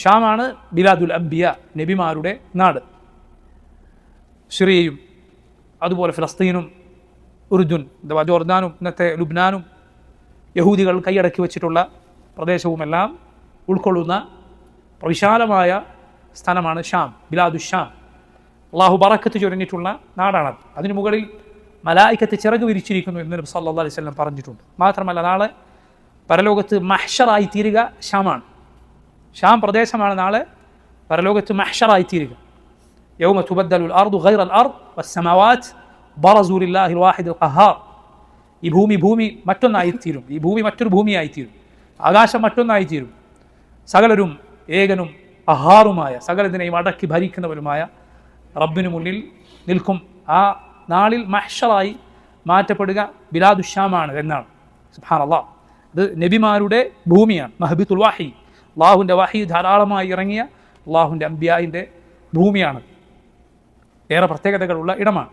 ഷാമാണ് ബിലാദുൽ അംബിയ, നബിമാരുടെ നാട്. സിറിയയും അതുപോലെ ഫലസ്തീനും ഉർദുൻ അഥവാ ജോർദാനും ഇന്നത്തെ ലുബ്നാനും യഹൂദികൾ കൈയടക്കി വച്ചിട്ടുള്ള പ്രദേശവുമെല്ലാം ഉൾക്കൊള്ളുന്ന വിശാലമായ സ്ഥലമാണ് ഷാം, ബിലാദു ഷാം. അള്ളാഹു ബറക്കത്ത് ചൊരിഞ്ഞിട്ടുള്ള നാടാണത്. അതിനു മുകളിൽ മലായിക്കത്ത് ചിറക് വിരിച്ചിരിക്കുന്നു എന്ന് നബി സല്ലല്ലാഹു അലൈഹി വസല്ലം പറഞ്ഞിട്ടുണ്ട്. മാത്രമല്ല നാളെ പരലോകത്ത് മഹ്ശറായി തീരുക ഷാമാണ്. ഷാം പ്രദേശമാണ് നാളെ പരലോകത്ത് മഹ്ശറായി തീരുക. യൗമ തുബദ്ദലുൽ അർദു ഗൈറൽ അർദ് വസ്സമാവാത് ബറസു ലില്ലാഹിൽ വാഹിദിൽ ഖഹാർ. ഈ ഭൂമി മറ്റൊന്നായിത്തീരും. ഈ ഭൂമി മറ്റൊരു ഭൂമിയായിത്തീരും. ആകാശം മറ്റൊന്നായിത്തീരും. സകലരും ഏകനും അഹാറുമായ, സകലതിനെയും അടക്കി ഭരിക്കുന്നവരുമായ റബ്ബിന് മുന്നിൽ നിൽക്കും. ആ നാളിൽ മഹ്ശറായി മാറ്റപ്പെടുക ബിലാദുഷാമാണ് എന്നാണ്. സുബ്ഹാനല്ലാഹ്, ഇത് നബിമാരുടെ ഭൂമിയാണ്. മഹബിത്തുൽ വാഹി, അള്ളാഹുവിൻ്റെ വാഹി ധാരാളമായി ഇറങ്ങിയ അള്ളാഹുവിൻ്റെ അംബിയായിൻ്റെ ഭൂമിയാണ്. ഏറെ പ്രത്യേകതകളുള്ള ഇടമാണ്.